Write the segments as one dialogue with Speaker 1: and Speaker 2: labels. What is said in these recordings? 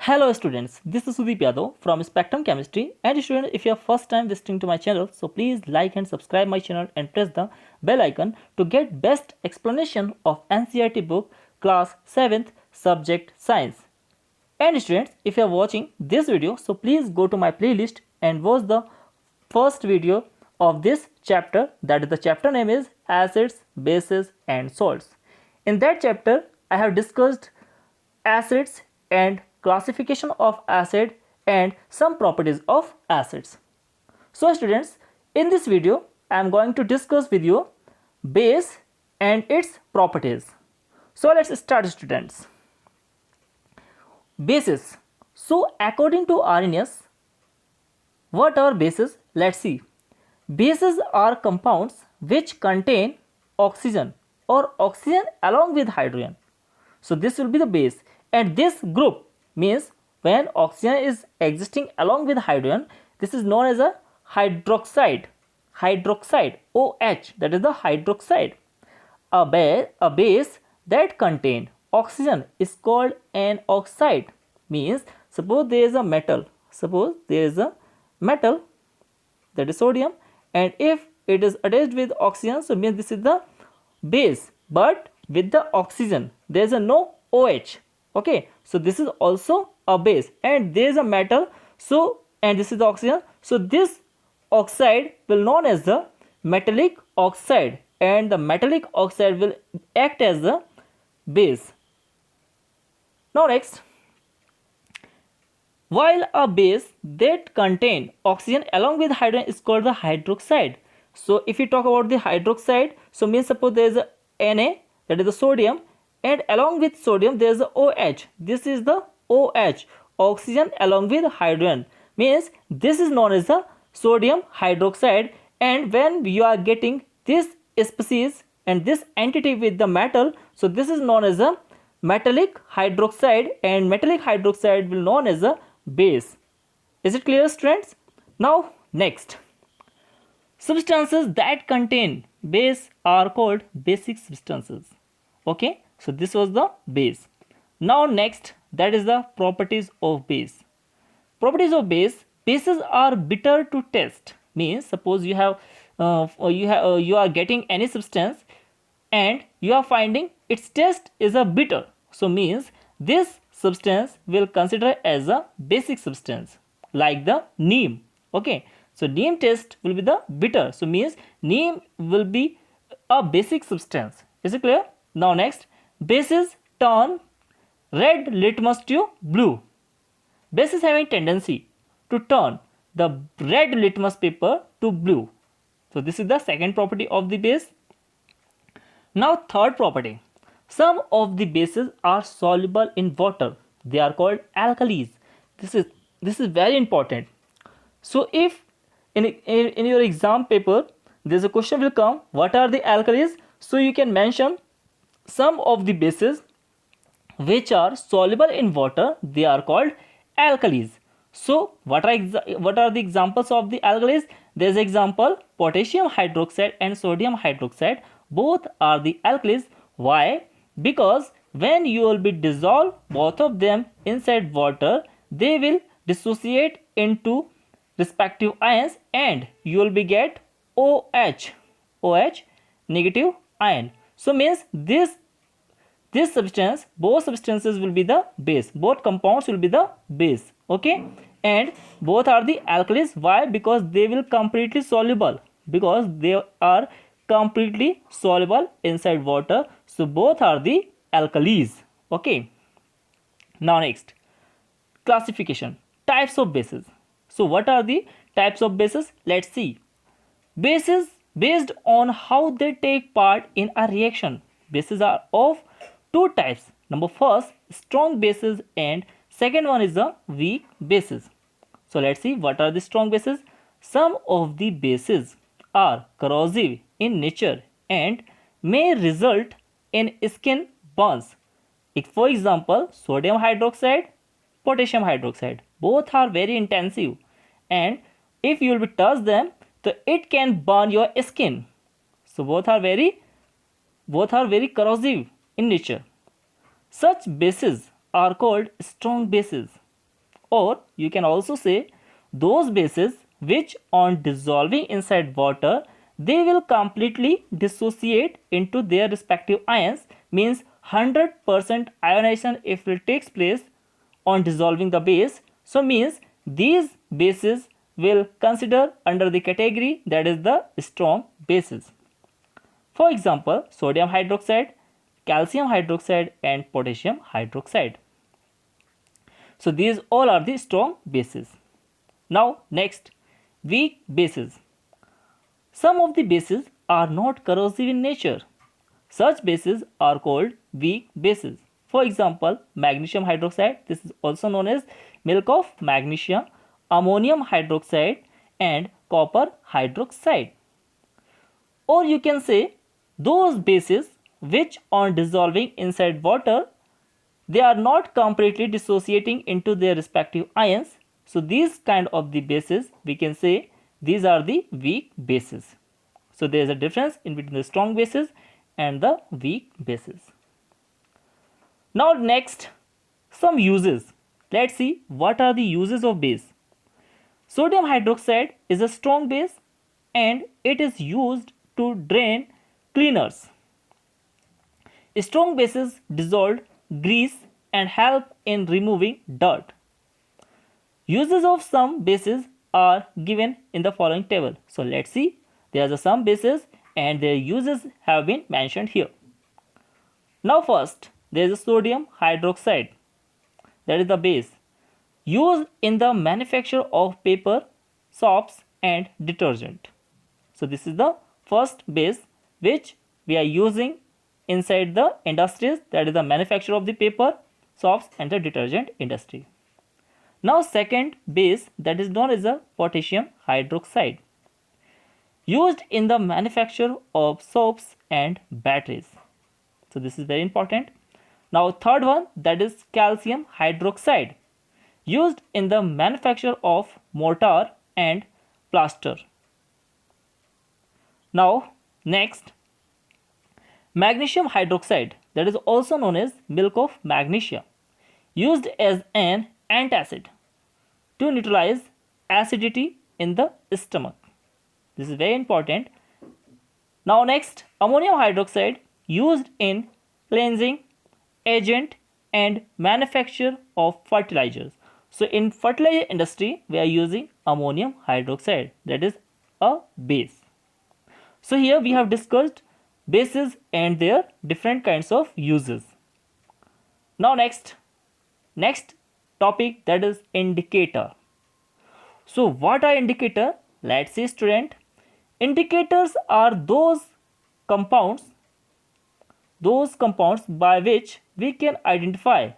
Speaker 1: Hello students, this is Sudeep Yadav from Spectrum Chemistry, and students, if you are first time visiting to my channel, so please like and subscribe my channel and press the bell icon to get best explanation of NCERT book class 7th subject science. And students, if you are watching this video, so please go to my playlist and watch the first video of this chapter, that is the chapter name is acids, bases and salts. In that chapter I have discussed acids and classification of acid and some properties of acids. So students, in this video I am going to discuss with you base and its properties. So let's start students. Bases. So according to Arrhenius, what are bases? Let's see. Bases are compounds which contain oxygen or oxygen along with hydrogen. So this will be the base, and this group means when oxygen is existing along with hydrogen, this is known as a hydroxide. Hydroxide, OH, that is the hydroxide. A base that contain oxygen is called an oxide. Means suppose there is a metal, that is sodium, and if it is attached with oxygen, so means this is the base, but with the oxygen there is a no OH. Okay, so this is also a base, and there is a metal, so and this is the oxygen, so this oxide will known as the metallic oxide, and the metallic oxide will act as the base. Now next, while a base that contain oxygen along with hydrogen is called the hydroxide. So if you talk about the hydroxide, so means suppose there is a Na, that is the sodium, and along with sodium there is a OH. This is the OH, oxygen along with hydrogen, means this is known as the sodium hydroxide. And when you are getting this species and this entity with the metal, so this is known as a metallic hydroxide, and metallic hydroxide will known as a base. Is it clear students? Now next, substances that contain base are called basic substances. Okay, so this was the base. Now next, that is the properties of base. Properties of base. Bases are bitter to taste. Means suppose you have you are getting any substance and you are finding its taste is a bitter, so means this substance will consider as a basic substance, like the neem. Okay, so neem taste will be the bitter, so means neem will be a basic substance. Is it clear? Now next, bases turn red litmus to blue. Bases having tendency to turn the red litmus paper to blue. So this is the second property of the base. Now third property, some of the bases are soluble in water. They are called alkalis. This is very important. So if in your exam paper there's a question will come, what are the alkalis? So you can mention some of the bases which are soluble in water. They are called alkalis. So what are the examples of the alkalis? There is example potassium hydroxide and sodium hydroxide. Both are the alkalis. Why? Because when you will be dissolve both of them inside water, they will dissociate into respective ions, and you will be get OH negative ion. So means this substance, both substances will be the base, both compounds will be the base. Okay, and both are the alkalis. Why? Because they will completely soluble, because they are completely soluble inside water, so both are the alkalis. Okay, now next, classification, types of bases. So what are the types of bases? Let's see. Bases based on how they take part in a reaction. Bases are of two types. Number first, strong bases, and second one is the weak bases. So let's see what are the strong bases. Some of the bases are corrosive in nature and may result in skin burns. For example, sodium hydroxide, potassium hydroxide, both are very intensive, and if you will be touch them, so it can burn your skin. So both are very corrosive in nature. Such bases are called strong bases. Or you can also say those bases which on dissolving inside water they will completely dissociate into their respective ions, means 100% ionization if it takes place on dissolving the base. So means these bases will consider under the category that is the strong bases. For example, sodium hydroxide, calcium hydroxide and potassium hydroxide. So these all are the strong bases. Now next, weak bases. Some of the bases are not corrosive in nature. Such bases are called weak bases. For example, magnesium hydroxide, this is also known as milk of magnesium, ammonium hydroxide and copper hydroxide. Or you can say those bases which on dissolving inside water they are not completely dissociating into their respective ions. So these kind of the bases we can say these are the weak bases. So there is a difference in between the strong bases and the weak bases. Now next, some uses. Let's see what are the uses of base. Sodium hydroxide is a strong base and it is used to drain cleaners. Strong bases dissolve grease and help in removing dirt. Uses of some bases are given in the following table. So let's see. There are some bases and their uses have been mentioned here. Now first, there is a sodium hydroxide, that is the base, used in the manufacture of paper, soaps and detergent. So this is the first base which we are using inside the industries, that is the manufacture of the paper, soaps and the detergent industry. Now second base, that is known as a potassium hydroxide, used in the manufacture of soaps and batteries. So this is very important. Now third one, that is calcium hydroxide, used in the manufacture of mortar and plaster. Now next, magnesium hydroxide, that is also known as milk of magnesia, used as an antacid to neutralize acidity in the stomach. This is very important. Now next, ammonium hydroxide, used in cleansing agent and manufacture of fertilizers. So in fertilizer industry we are using ammonium hydroxide, that is a base. So here we have discussed bases and their different kinds of uses. Now next topic, that is indicator. So what are indicator? Let's see student. Indicators are those compounds by which we can identify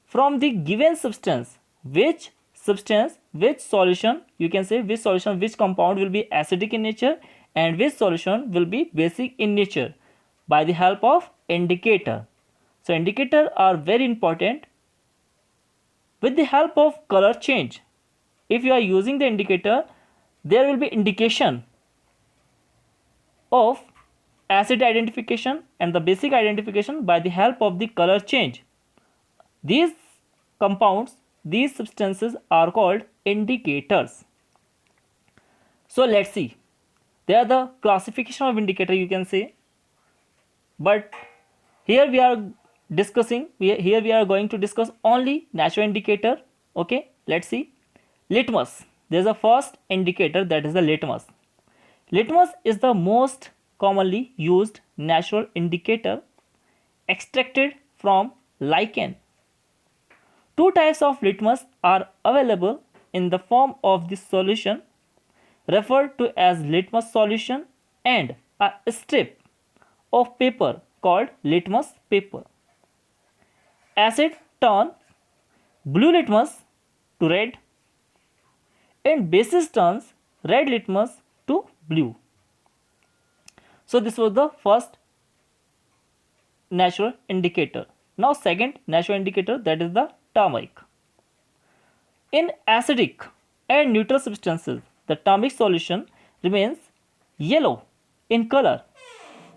Speaker 1: from the given substance which solution, you can say which solution, which compound will be acidic in nature and which solution will be basic in nature by the help of indicator. So indicators are very important. With the help of color change, if you are using the indicator, there will be indication of acid identification and the basic identification by the help of the color change. These compounds, these substances are called indicators. So let's see. There are the classification of indicator, you can say, but here we are going to discuss only natural indicator. Okay, let's see. Litmus. There is a first indicator, that is the litmus. Litmus is the most commonly used natural indicator extracted from lichen. Two types of litmus are available in the form of this solution referred to as litmus solution and a strip of paper called litmus paper. Acid turns blue litmus to red and bases turns red litmus to blue. So this was the first natural indicator. Now second natural indicator, that is the turmeric. In acidic and neutral substances, the turmeric solution remains yellow in color,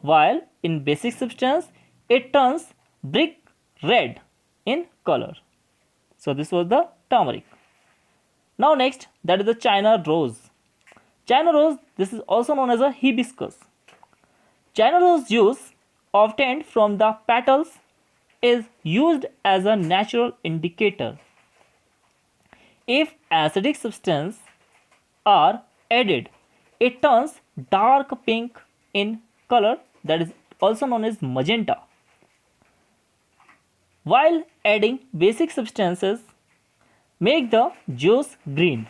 Speaker 1: while in basic substance it turns brick red in color. So this was the turmeric. Now next, that is the China rose. China rose, this is also known as a hibiscus. China rose juice obtained from the petals is used as a natural indicator. If acidic substances are added, it turns dark pink in color, that is also known as magenta. While adding basic substances make the juice green.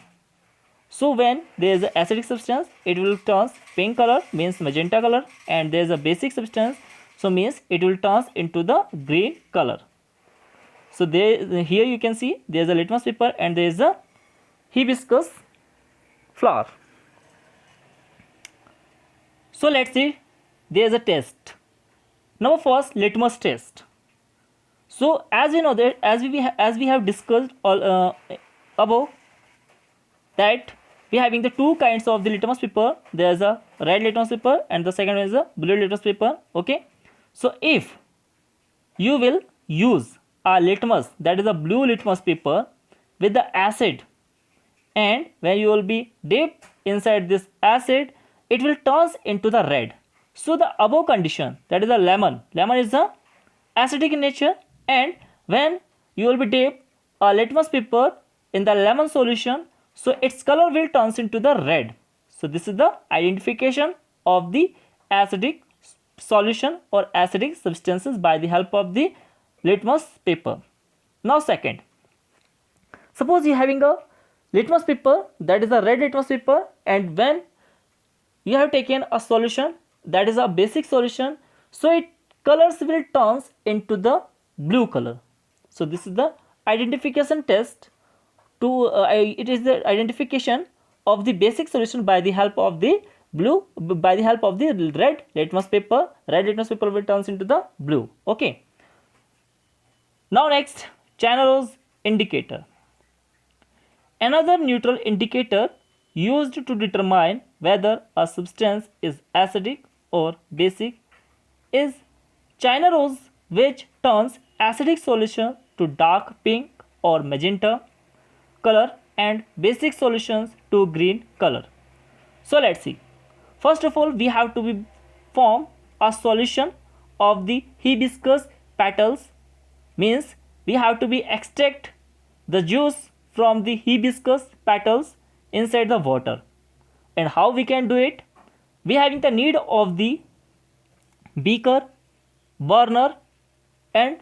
Speaker 1: So when there is an acidic substance, it will turn pink color, means magenta color, and there is a basic substance, so means it will turn into the green color. So there, here you can see there is a litmus paper and there is a hibiscus flower. So let's see, there is a test. Now first, litmus test. So as we know that, as we have discussed all above, that we are having the two kinds of the litmus paper. There is a red litmus paper and the second one is a blue litmus paper. Okay, so if you will use a litmus, that is a blue litmus paper, with the acid, and when you will be dipped inside this acid, it will turn into the red. So the above condition, that is a lemon is a acidic in nature, and when you will be dipped a litmus paper in the lemon solution, so its color will turn into the red. So this is the identification of the acidic solution or acidic substances by the help of the litmus paper. Now second, suppose you are having a litmus paper, that is a red litmus paper, and when you have taken a solution, that is a basic solution, so it colors will turn into the blue color. So this is the identification test to it is the identification of the basic solution by the help of the blue, by the help of the red litmus paper. Red litmus paper will turn into the blue. Okay, now next, China rose indicator. Another neutral indicator used to determine whether a substance is acidic or basic is China rose, which turns acidic solution to dark pink or magenta color and basic solutions to green color. So let's see. First of all, we have to form a solution of the hibiscus petals, means we have to be extract the juice from the hibiscus petals inside the water. And how we can do it? We having the need of the beaker, burner and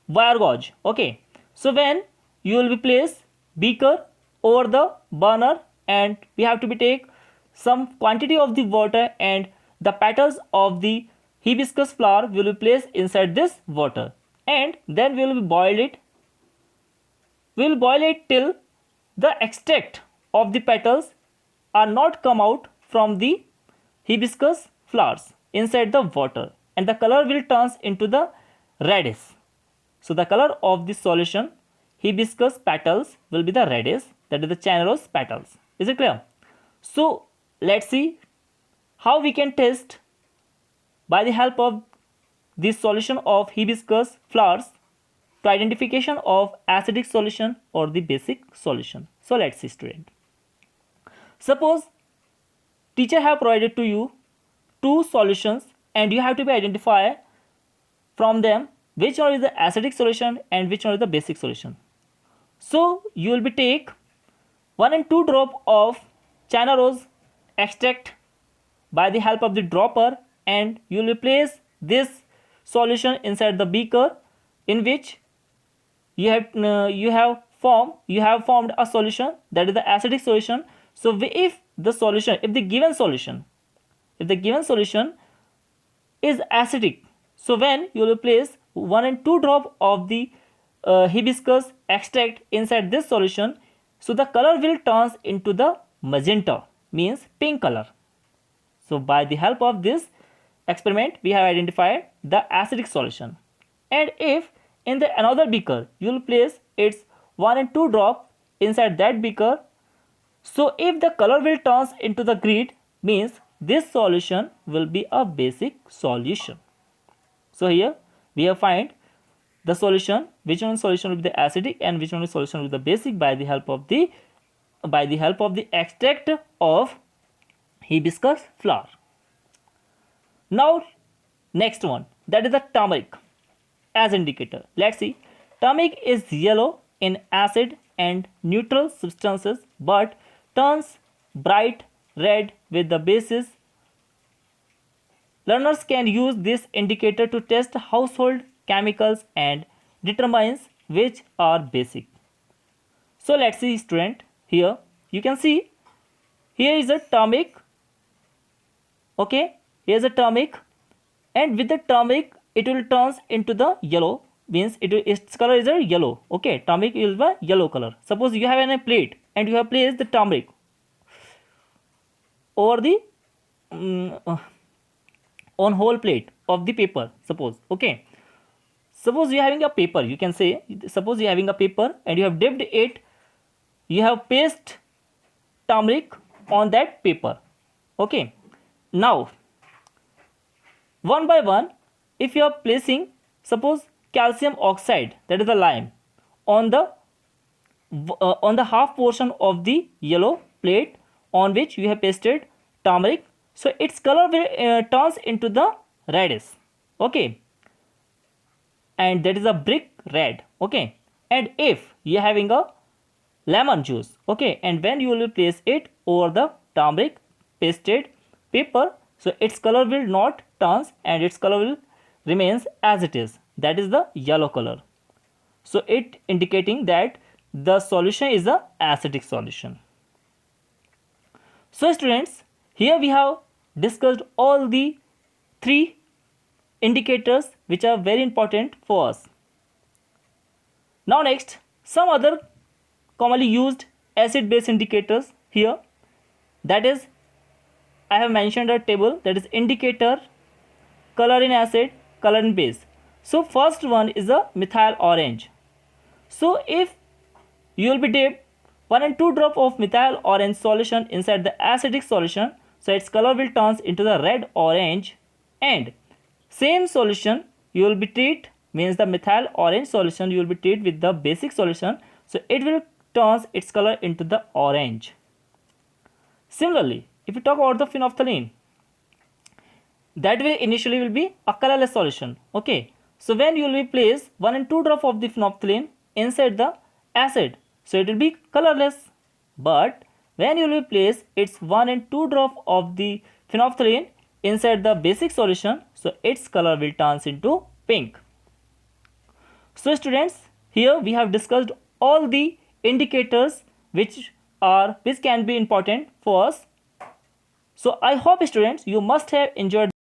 Speaker 1: wire gauge. Okay, so when you will be place beaker over the burner, and we have to be take some quantity of the water, and the petals of the hibiscus flower will be placed inside this water, and then we will boil it. We will boil it till the extract of the petals are not come out from the hibiscus flowers inside the water, and the color will turn into the reddish. So the color of this solution hibiscus petals will be the reddish, that is the China rose petals. Is it clear? So let's see how we can test by the help of this solution of hibiscus flowers to identification of acidic solution or the basic solution. So let's see, student. Suppose teacher have provided to you two solutions, and you have to be identify from them which one is the acidic solution and which one is the basic solution. So you will be take 1 and 2 drop of China rose extract by the help of the dropper, and you will place this solution inside the beaker, in which you have formed a solution, that is the acidic solution. So if the given solution is acidic, so when you will place 1 and 2 drop of the hibiscus extract inside this solution, so the color will turn into the magenta, means pink color. So by the help of this experiment, we have identified the acidic solution. And if in the another beaker you will place its 1 and 2 drop inside that beaker, so if the color will turn into the green, means this solution will be a basic solution. So here we have find the solution, which one solution will be the acidic and which one solution will be the basic by the help of the extract of hibiscus flower. Now next one, that is the turmeric as indicator. Let's see. Turmeric is yellow in acid and neutral substances but turns bright red with the bases. Learners can use this indicator to test household chemicals and determines which are basic. So let's see, student. Here you can see, here is a turmeric. Okay, here is a turmeric, and with the turmeric it will turns into the yellow, means its color is a yellow. Okay, turmeric is the yellow color. Suppose you have a plate and you have placed the turmeric over the on whole plate of the paper, suppose. Okay, suppose you are having a paper, you can say, suppose you are having a paper and you have dipped it, you have pasted turmeric on that paper. Okay, now one by one, if you are placing, suppose, calcium oxide, that is the lime, on the half portion of the yellow plate on which you have pasted turmeric, so its color will turns into the reddish. Okay, and that is a brick red. Okay, and if you are having a lemon juice, okay, and when you will place it over the turmeric pasted paper, so its color will not turns and its color will remains as it is, that is the yellow color. So it indicating that the solution is a acidic solution. So students, here we have discussed all the three indicators which are very important for us. Now next, some other commonly used acid base indicators here, that is, I have mentioned a table, that is indicator, color in acid, color in base. So first one is a methyl orange. So if you will be dip 1 and 2 drop of methyl orange solution inside the acidic solution, so its color will turn into the red orange, and same solution you will be treat, means the methyl orange solution you will be treat with the basic solution, so it will turns its color into the orange. Similarly, if you talk about the phenolphthalein, that way initially will be a colorless solution. Okay, so when you will be place 1 and 2 drop of the phenolphthalein inside the acid, so it will be colorless, but when you will place its 1 and 2 drop of the phenolphthalein inside the basic solution, so its color will turns into pink. So students, here we have discussed all the indicators which can be important for us. So I hope students you must have enjoyed